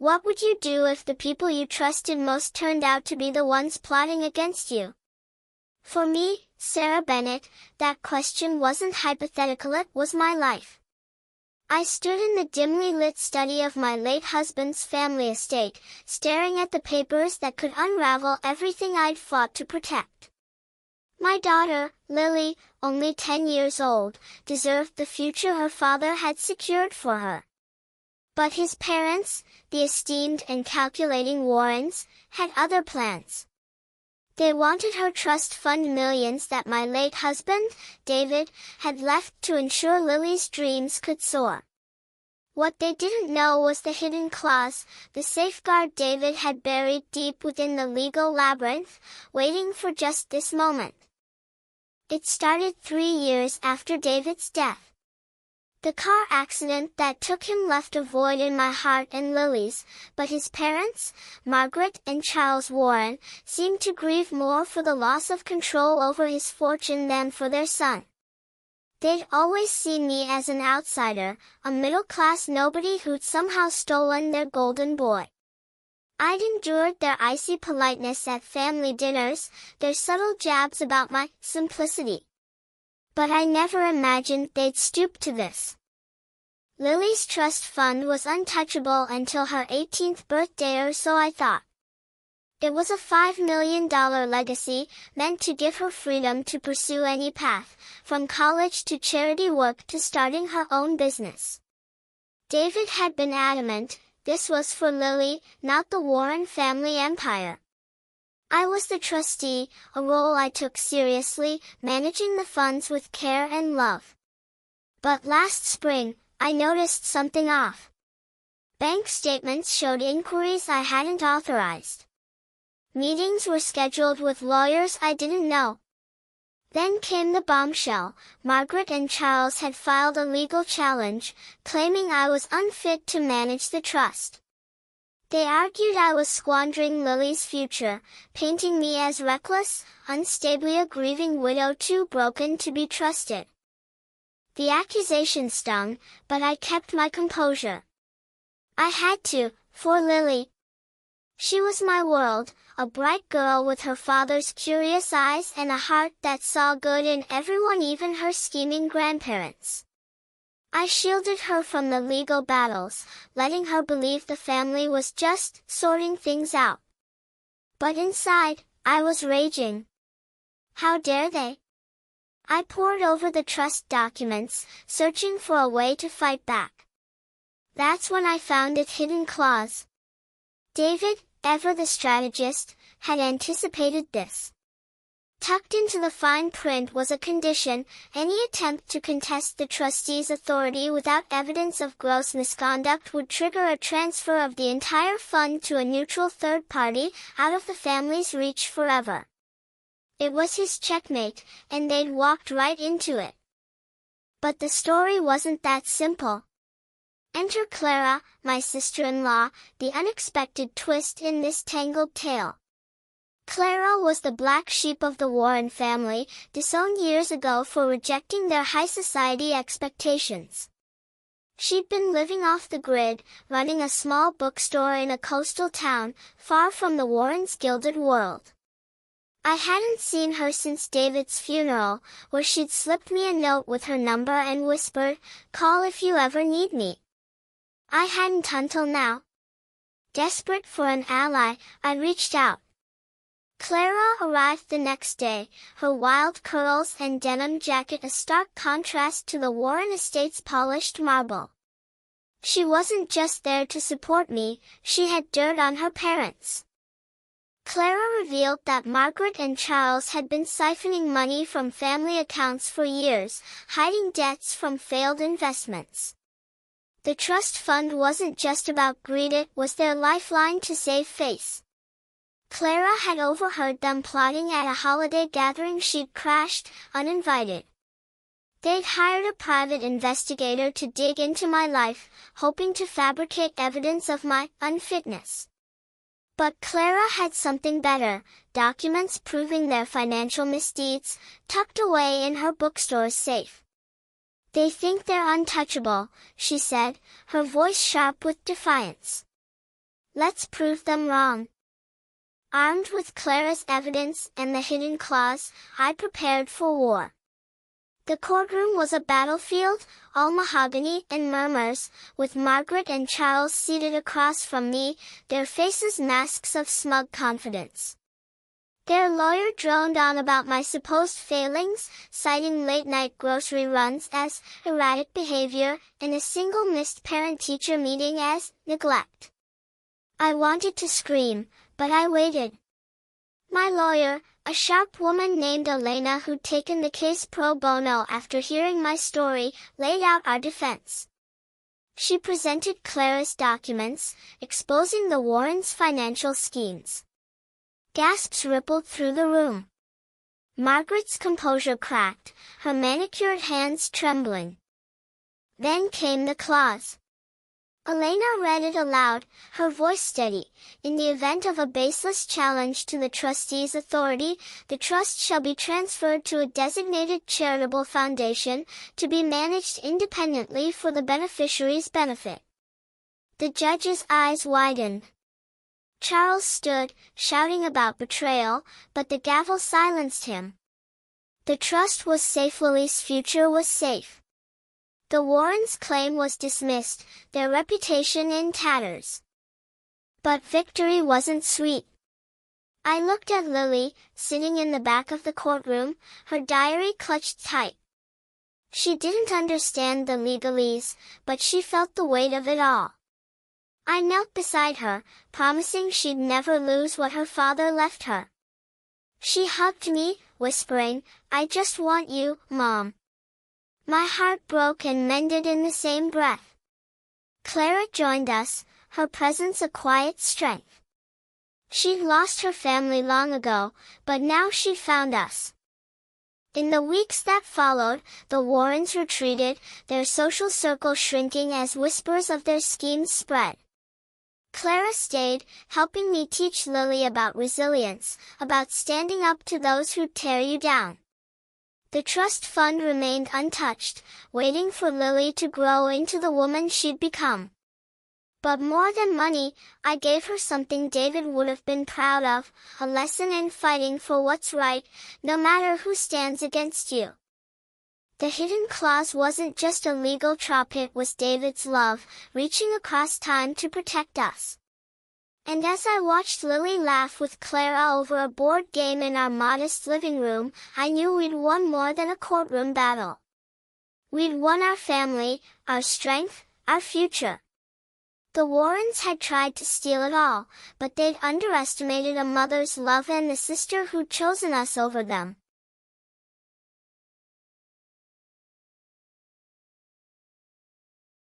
What would you do if the people you trusted most turned out to be the ones plotting against you? For me, Sarah Bennett, that question wasn't hypothetical, it was my life. I stood in the dimly lit study of my late husband's family estate, staring at the papers that could unravel everything I'd fought to protect. My daughter, Lily, only 10 years old, deserved the future her father had secured for her. But his parents, the esteemed and calculating Warrens, had other plans. They wanted her trust fund millions that my late husband, David, had left to ensure Lily's dreams could soar. What they didn't know was the hidden clause, the safeguard David had buried deep within the legal labyrinth, waiting for just this moment. It started 3 years after David's death. The car accident that took him left a void in my heart and Lily's, but his parents, Margaret and Charles Warren, seemed to grieve more for the loss of control over his fortune than for their son. They'd always seen me as an outsider, a middle-class nobody who'd somehow stolen their golden boy. I'd endured their icy politeness at family dinners, their subtle jabs about my simplicity. But I never imagined they'd stoop to this. Lily's trust fund was untouchable until her 18th birthday or so, I thought. It was a $5 million legacy, meant to give her freedom to pursue any path, from college to charity work to starting her own business. David had been adamant, this was for Lily, not the Warren family empire. I was the trustee, a role I took seriously, managing the funds with care and love. But last spring, I noticed something off. Bank statements showed inquiries I hadn't authorized. Meetings were scheduled with lawyers I didn't know. Then came the bombshell. Margaret and Charles had filed a legal challenge, claiming I was unfit to manage the trust. They argued I was squandering Lily's future, painting me as reckless, unstably a grieving widow too broken to be trusted. The accusation stung, but I kept my composure. I had to, for Lily. She was my world, a bright girl with her father's curious eyes and a heart that saw good in everyone, even her scheming grandparents. I shielded her from the legal battles, letting her believe the family was just sorting things out. But inside, I was raging. How dare they? I pored over the trust documents, searching for a way to fight back. That's when I found its hidden clause. David, ever the strategist, had anticipated this. Tucked into the fine print was a condition: any attempt to contest the trustee's authority without evidence of gross misconduct would trigger a transfer of the entire fund to a neutral third party, out of the family's reach forever. It was his checkmate, and they'd walked right into it. But the story wasn't that simple. Enter Clara, my sister-in-law, the unexpected twist in this tangled tale. Clara was the black sheep of the Warren family, disowned years ago for rejecting their high society expectations. She'd been living off the grid, running a small bookstore in a coastal town, far from the Warrens' gilded world. I hadn't seen her since David's funeral, where she'd slipped me a note with her number and whispered, "Call if you ever need me." I hadn't until now. Desperate for an ally, I reached out. Clara arrived the next day, her wild curls and denim jacket a stark contrast to the Warren estate's polished marble. She wasn't just there to support me, she had dirt on her parents. Clara revealed that Margaret and Charles had been siphoning money from family accounts for years, hiding debts from failed investments. The trust fund wasn't just about greed, it was their lifeline to save face. Clara had overheard them plotting at a holiday gathering she'd crashed, uninvited. They'd hired a private investigator to dig into my life, hoping to fabricate evidence of my unfitness. But Clara had something better, documents proving their financial misdeeds, tucked away in her bookstore's safe. "They think they're untouchable," she said, her voice sharp with defiance. Let's prove them wrong. Armed with Clara's evidence and the hidden clause, I prepared for war. The courtroom was a battlefield, all mahogany and murmurs, with Margaret and Charles seated across from me, their faces masks of smug confidence. Their lawyer droned on about my supposed failings, citing late-night grocery runs as erratic behavior and a single missed parent-teacher meeting as neglect. I wanted to scream, but I waited. My lawyer, a sharp woman named Elena who'd taken the case pro bono after hearing my story, laid out our defense. She presented Clara's documents, exposing the Warrens' financial schemes. Gasps rippled through the room. Margaret's composure cracked, her manicured hands trembling. Then came the clause. Elena read it aloud, her voice steady. In the event of a baseless challenge to the trustee's authority, the trust shall be transferred to a designated charitable foundation, to be managed independently for the beneficiary's benefit. The judge's eyes widened. Charles stood, shouting about betrayal, but the gavel silenced him. The trust was safe. Lily's future was safe. The Warrens' claim was dismissed, their reputation in tatters. But victory wasn't sweet. I looked at Lily, sitting in the back of the courtroom, her diary clutched tight. She didn't understand the legalese, but she felt the weight of it all. I knelt beside her, promising she'd never lose what her father left her. She hugged me, whispering, "I just want you, Mom." My heart broke and mended in the same breath. Clara joined us, her presence a quiet strength. She'd lost her family long ago, but now she'd found us. In the weeks that followed, the Warrens retreated, their social circle shrinking as whispers of their schemes spread. Clara stayed, helping me teach Lily about resilience, about standing up to those who'd tear you down. The trust fund remained untouched, waiting for Lily to grow into the woman she'd become. But more than money, I gave her something David would have been proud of, a lesson in fighting for what's right, no matter who stands against you. The hidden clause wasn't just a legal trap, it was David's love, reaching across time to protect us. And as I watched Lily laugh with Clara over a board game in our modest living room, I knew we'd won more than a courtroom battle. We'd won our family, our strength, our future. The Warrens had tried to steal it all, but they'd underestimated a mother's love and the sister who'd chosen us over them.